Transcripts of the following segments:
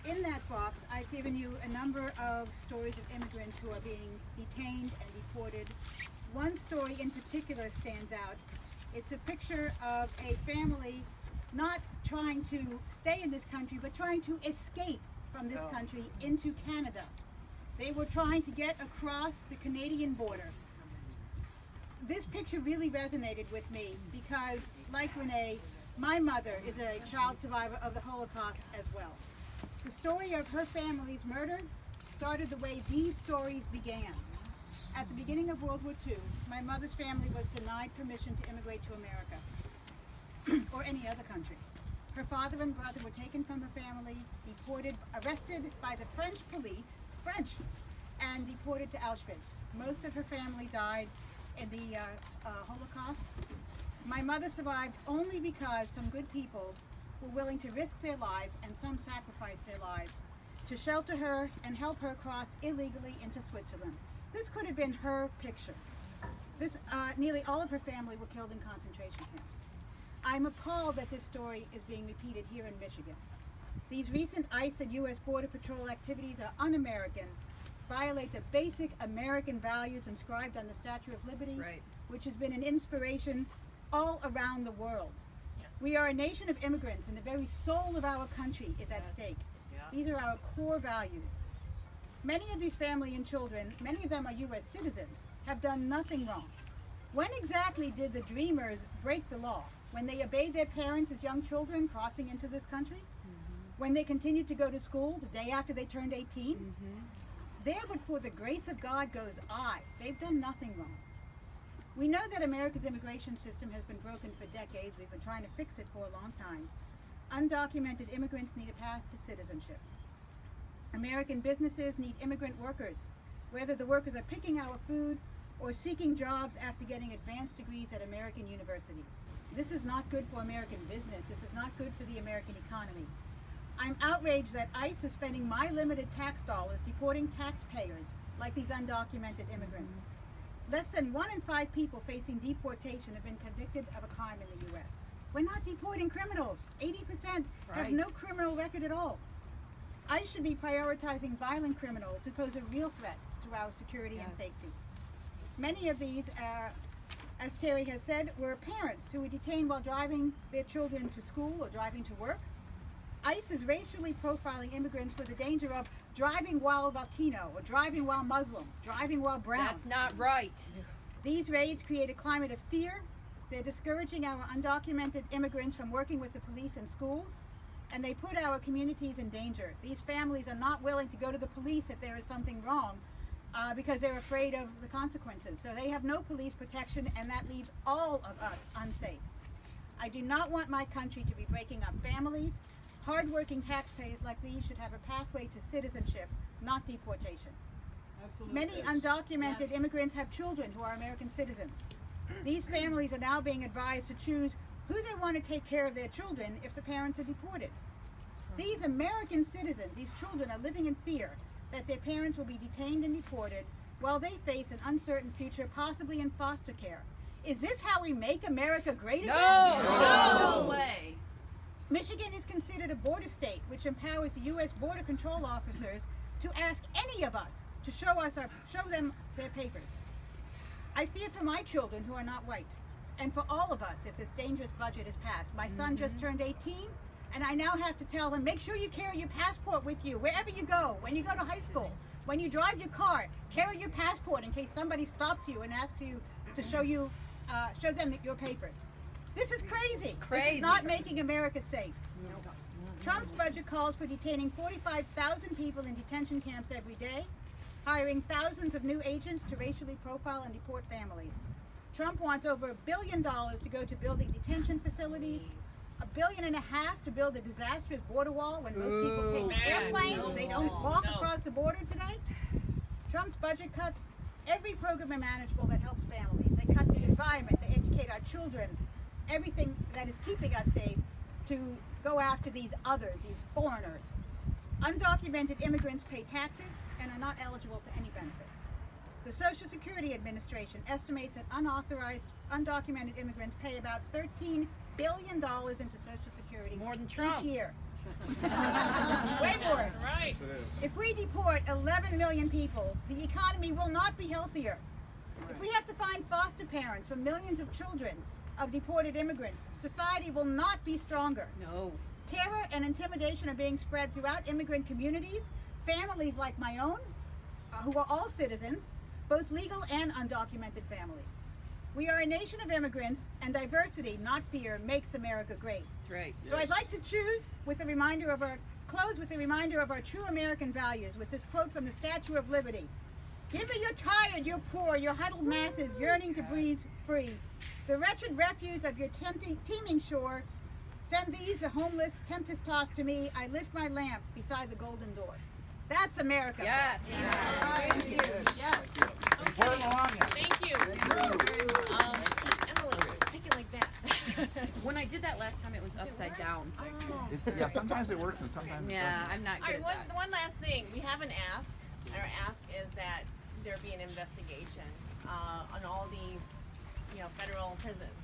In that box, I've given you a number of stories of immigrants who are being detained and deported. One story in particular stands out. It's a picture of a family not trying to stay in this country, but trying to escape from this country into Canada. They were trying to get across the Canadian border. This picture really resonated with me because, like Renee, my mother is a child survivor of the Holocaust as well. The story of her family's murder started the way these stories began. At the beginning of World War II, my mother's family was denied permission to immigrate to America or any other country. Her father and brother were taken from the family, deported, arrested by the French police, and deported to Auschwitz. Most of her family died in the Holocaust. My mother survived only because some good people were willing to risk their lives, and some sacrificed their lives, to shelter her and help her cross illegally into Switzerland. This could have been her picture. Nearly all of her family were killed in concentration camps. I'm appalled that this story is being repeated here in Michigan. These recent ICE and U.S. Border Patrol activities are un-American, violate the basic American values inscribed on the Statue of Liberty, which has been an inspiration all around the world. We are a nation of immigrants, and the very soul of our country is at stake. These are our core values. Many of these family and children, many of them are U.S. citizens, have done nothing wrong. When exactly did the Dreamers break the law? When they obeyed their parents as young children crossing into this country? When they continued to go to school the day after they turned 18? There but for the grace of God goes I. They've done nothing wrong. We know that America's immigration system has been broken for decades. We've been trying to fix it for a long time. Undocumented immigrants need a path to citizenship. American businesses need immigrant workers, whether the workers are picking our food or seeking jobs after getting advanced degrees at American universities. This is not good for American business. This is not good for the American economy. I'm outraged that ICE is spending my limited tax dollars deporting taxpayers like these undocumented immigrants. Less than 1 in 5 people facing deportation have been convicted of a crime in the U.S. We're not deporting criminals. 80% have no criminal record at all. ICE should be prioritizing violent criminals who pose a real threat to our security and safety. Many of these, as Terry has said, were parents who were detained while driving their children to school or driving to work. ICE is racially profiling immigrants for the danger of driving while Latino, or driving while Muslim, driving while brown. That's not right. These raids create a climate of fear. They're discouraging our undocumented immigrants from working with the police and schools, and they put our communities in danger. These families are not willing to go to the police if there is something wrong because they're afraid of the consequences. So they have no police protection, and that leaves all of us unsafe. I do not want my country to be breaking up families. Hard-working taxpayers like these should have a pathway to citizenship, not deportation. Absolutely. Many undocumented immigrants have children who are American citizens. These families are now being advised to choose who they want to take care of their children if the parents are deported. These American citizens, these children, are living in fear that their parents will be detained and deported while they face an uncertain future, possibly in foster care. Is this how we make America great again? No way. Michigan is considered a border state, which empowers the U.S. Border Control officers to ask any of us to show them their papers. I fear for my children who are not white, and for all of us if this dangerous budget is passed. My son just turned 18, and I now have to tell him, make sure you carry your passport with you wherever you go, when you go to high school, when you drive your car, carry your passport in case somebody stops you and asks you to show them your papers. This is crazy. This is not making America safe. Trump's budget calls for detaining 45,000 people in detention camps every day, hiring thousands of new agents to racially profile and deport families. Trump wants over $1 billion to go to building detention facilities, $1.5 billion to build a disastrous border wall when most people take airplanes. They don't walk across the border today. Trump's budget cuts every program imaginable that helps families. They cut the environment, they educate our children, everything that is keeping us safe, to go after these others, these foreigners. Undocumented immigrants pay taxes and are not eligible for any benefits. The Social Security Administration estimates that unauthorized undocumented immigrants pay about $13 billion into Social Security More than Trump. each year. Way more. Right. Yes, it is. If we deport 11 million people, the economy will not be healthier. If we have to find foster parents for millions of children of deported immigrants, society will not be stronger. No. Terror and intimidation are being spread throughout immigrant communities, families like my own, who are all citizens, both legal and undocumented families. We are a nation of immigrants, and diversity, not fear, makes America great. That's right. So I'd like to close with a reminder of our true American values with this quote from the Statue of Liberty. Give me your tired, your poor, your huddled masses yearning to breathe free. The wretched refuse of your teeming shore. Send these, the homeless, tempest tossed to me. I lift my lamp beside the golden door. That's America. Yes. Thank you. Yes. Thank you. Emily, take it like that. When I did that last time, it was upside down. Yeah, sometimes it works and sometimes it Yeah, doesn't. I'm not All good right, at that. one last thing. We have an ask. Our ask is that there be an investigation on all these, federal prisons.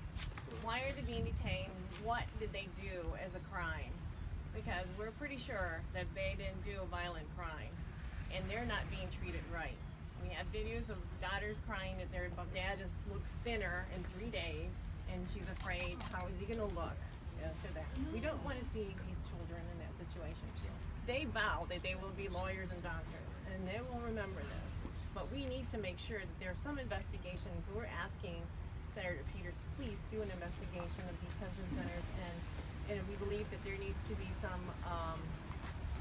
Why are they being detained? What did they do as a crime? Because we're pretty sure that they didn't do a violent crime, and they're not being treated right. We have videos of daughters crying that their dad looks thinner in 3 days, and she's afraid, how is he going to look to that? We don't want to see these children in that situation. They vow that they will be lawyers and doctors, and they will remember this. But we need to make sure that there's some investigations. We're asking Senator Peters, please do an investigation of detention centers, and we believe that there needs to be some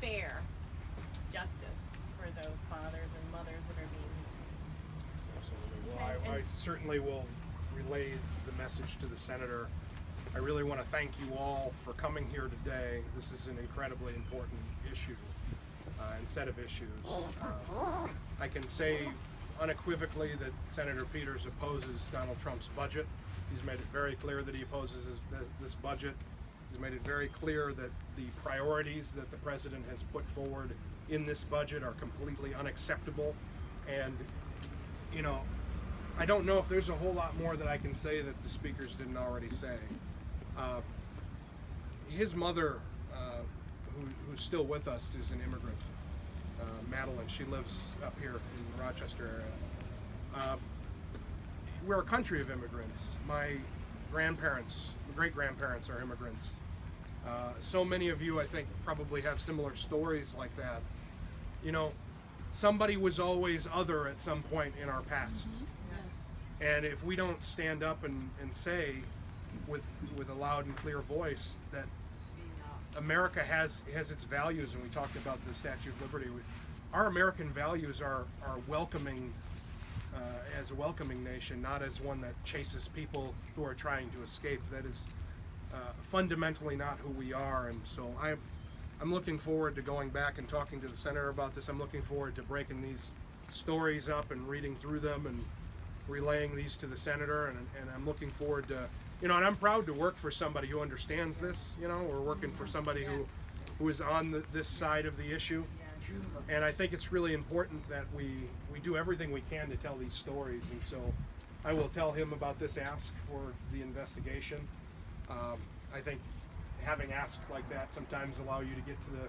fair justice for those fathers and mothers that are being detained. Absolutely. Well, I certainly will relay the message to the senator. I really want to thank you all for coming here today. This is an incredibly important issue and set of issues. I can say unequivocally that Senator Peters opposes Donald Trump's budget. He's made it very clear that he opposes this budget. He's made it very clear that the priorities that the president has put forward in this budget are completely unacceptable. And, I don't know if there's a whole lot more that I can say that the speakers didn't already say. His mother, who's still with us, is an immigrant. Madeline, she lives up here in the Rochester area. We're a country of immigrants. My great-grandparents are immigrants. So many of you, I think, probably have similar stories like that. Somebody was always other at some point in our past. And if we don't stand up and say with a loud and clear voice that America has its values, and we talked about the Statue of Liberty, our American values are welcoming, as a welcoming nation, not as one that chases people who are trying to escape. That is fundamentally not who we are. And so I'm looking forward to going back and talking to the senator about this. I'm looking forward to breaking these stories up and reading through them and relaying these to the senator, and I'm looking forward to, and I'm proud to work for somebody who understands this. We're working for somebody who is on this side of the issue, and I think it's really important that we do everything we can to tell these stories. And so I will tell him about this ask for the investigation. I think having asks like that sometimes allow you to get to the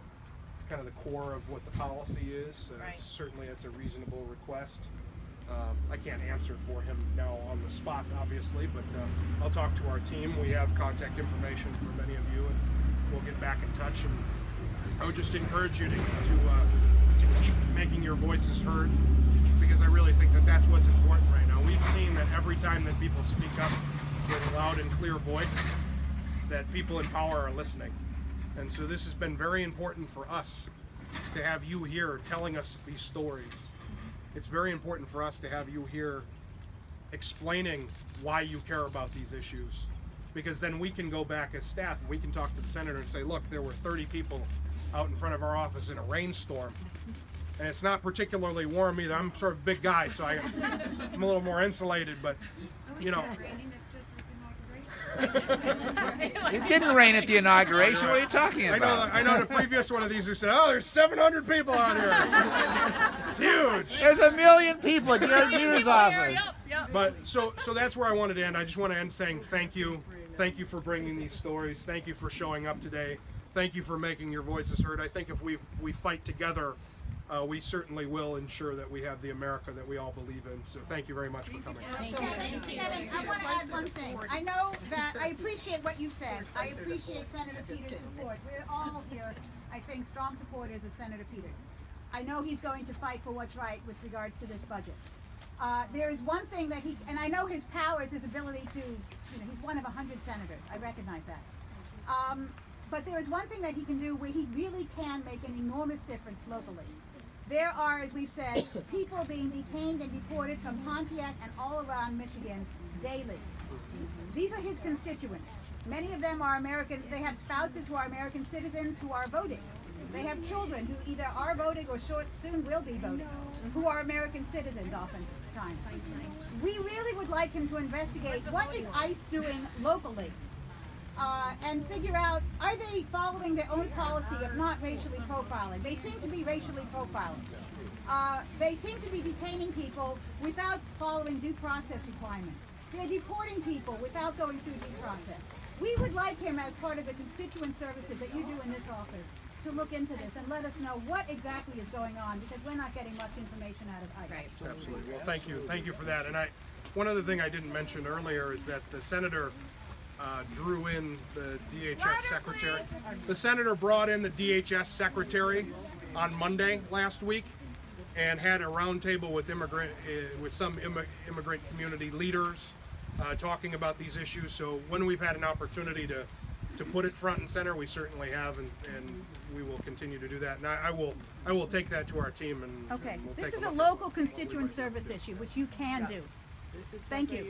kind of the core of what the policy is. Right. Certainly it's a reasonable request. I can't answer for him now on the spot, obviously, but I'll talk to our team. We have contact information for many of you, and we'll get back in touch. And I would just encourage you to keep making your voices heard, because I really think that that's what's important right now. We've seen that every time that people speak up with a loud and clear voice, that people in power are listening. And so this has been very important for us to have you here telling us these stories. It's very important for us to have you here explaining why you care about these issues, because then we can go back as staff and we can talk to the senator and say, look, there were 30 people out in front of our office in a rainstorm, and it's not particularly warm either. I'm sort of a big guy, so I'm a little more insulated, but It didn't rain at the inauguration. What are you talking about? I know the previous one of these who said, oh, there's 700 people out here. It's huge. There's 1 million people at Gary Peters' office. Yep. But so that's where I wanted to end. I just want to end saying thank you for bringing these stories. Thank you for showing up today. Thank you for making your voices heard. I think if we fight together, we certainly will ensure that we have the America that we all believe in. So thank you very much for coming. Kevin, I want to add one thing. I know that I appreciate what you said. I appreciate Senator Peters' support. We're all here, I think, strong supporters of Senator Peters. I know he's going to fight for what's right with regards to this budget. There is one thing that and I know his powers, his ability to, he's one of 100 senators. I recognize that. But there is one thing that he can do where he really can make an enormous difference locally. There are, as we've said, people being detained and deported from Pontiac and all around Michigan daily. These are his constituents. Many of them are American. They have spouses who are American citizens who are voting. They have children who either are voting or soon will be voting, who are American citizens oftentimes. We really would like him to investigate what is ICE doing locally and figure out, are they following their own policy of not racially profiling? They seem to be racially profiling. They seem to be detaining people without following due process requirements. They're deporting people without going through due process. We would like him, as part of the constituent services that you do in this office, to look into this and let us know what exactly is going on, because we're not getting much information out of ICE. Absolutely. Well, thank you for that. And one other thing I didn't mention earlier is that the senator drew in the DHS secretary. The senator brought in the DHS secretary on Monday last week and had a roundtable with some immigrant community leaders talking about these issues. So when we've had an opportunity to put it front and center, we certainly have, and we will continue to do that. And I will take that to our team. And Okay, we'll this take is a a look at local constituent service issue, which you can do. Thank you.